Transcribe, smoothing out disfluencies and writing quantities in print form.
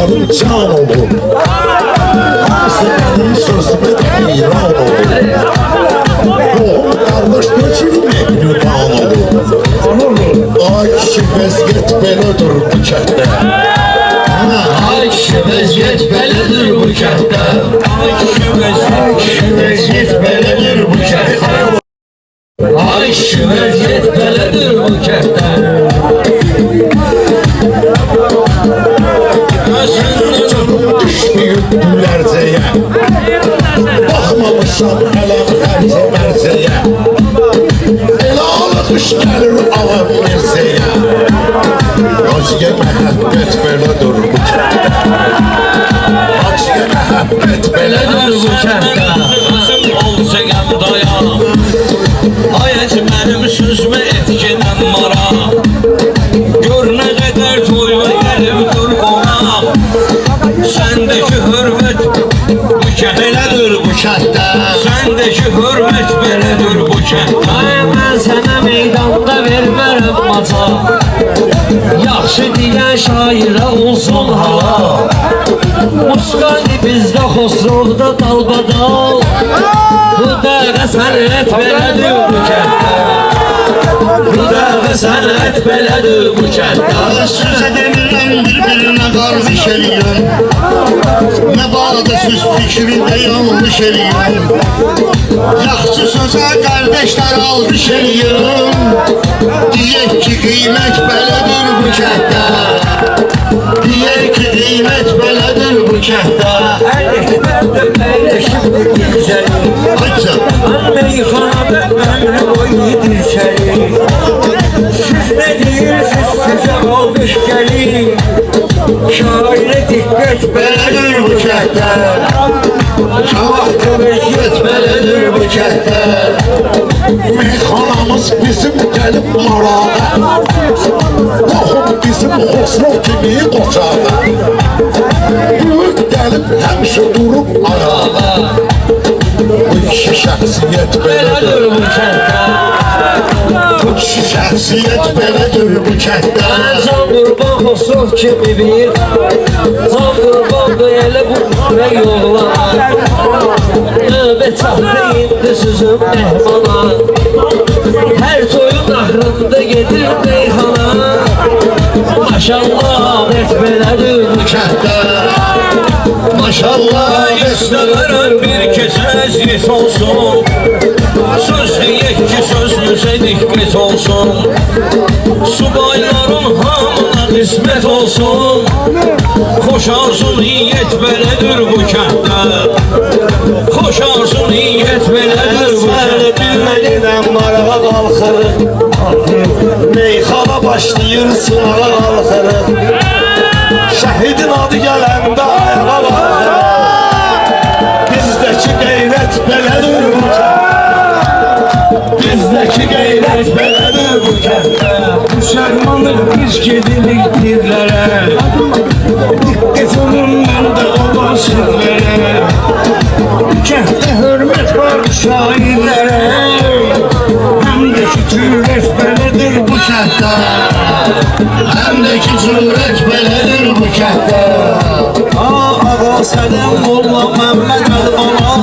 canım can olur. Sevdiğin sözüme de heyran olur. Ruhum kardeş geçirmek lüban olur. Ay kişi vəziyyət belədir bu kənddə. Ay kişi vəziyyət belədir bu kənddə. Ay kişi vəziyyət belədir bu kənddə. Ay kişi vəziyyət belədir bu kənddə. Gözünü çöpüb düşməyib gülərcəyə. Baxmamışam hələm xərcə mərcəyə. Elə alıq gəlir avam mirzəyə. Özgə məhəbbət belədir bu kənddə. Özgə məhəbbət belədir bu kənddə. Olsayam dayan. Ayəc mənim sözümə etkindən mara. Gör nə qədər toyma gəlib dur qonaq. Səndəki hörmət belədir bu kənddə. Səndəki hörmət belədir bu kənddə. Ay mən sənə meydanda vermərəm maca. Yaxşı deyən şairə olsun hala. Muskani bizdə Xosrovda dalbadal. Bu dəvə sənət belədir bu kənddə. Bu dəvə sənət belədir bu kənddə. Sözə demirəm bir-birinə qarşı eləyəm. Nə bağda söz fikrində yanlış eləyəm. Yaxşı sözə qardeşlər alqış eləyəm. Deyək ki qiymət belədir bu kənddə. Deyək ki qiymət belədir bu kənddə. Ələklərdə pəyləşibdir güzəlim. Meyxanada ömrü boyu dirçəlim. Siz nə deyirsiniz sizə alqış gəlir. Şairə diqqət belədir bu kənddə. Vaxtı vəziyyət belədir bu kənddə. Meyxanamız bizim gəlib marağa. Baxın bizim Xosrov kimi qocağa. Böyük gəlib həmişə durub ayağa. Bu kişi şəxsiyyət belədir bu kənddə. Bu kişi şəxsiyyət belədir bu kənddə. Can qurban Xosrov kimi bir. Can qurbandır elə bu və yollar. Növbə çatdı indi sözüm məhmana. Hər toyun axırında gedir meyxana. Maşallah et belədir bu kənddə. Maşallah istəmərəm bir keçə əziz olsun. Söz deyək ki sözümüzə diqqət olsun. Subayların hamına qismət olsun. Xoş arzu niyyət belədir bu kənddə. Xoş arzu niyyət belədir bu kənddə. Bilmədən marağa qalxırıq. Meyxana başlayır sınağa qalxırıq. Şəhidin adı gələndə ayağa qalxırıq. Bizdəki qeyrət belədir bu kənddə. Bizdəki qeyrət belədir bu kənddə. Müsəlmanıq biz gedirik dirlərə. Diqqət olun məndə olan sirlərə. Kənddə hörmət var şairlərə. Həm də ki cürət belədir bu kənddə. Həm də ki cürət belədir bu kənddə. Ağa sənəm molla Məmməd Əlbala.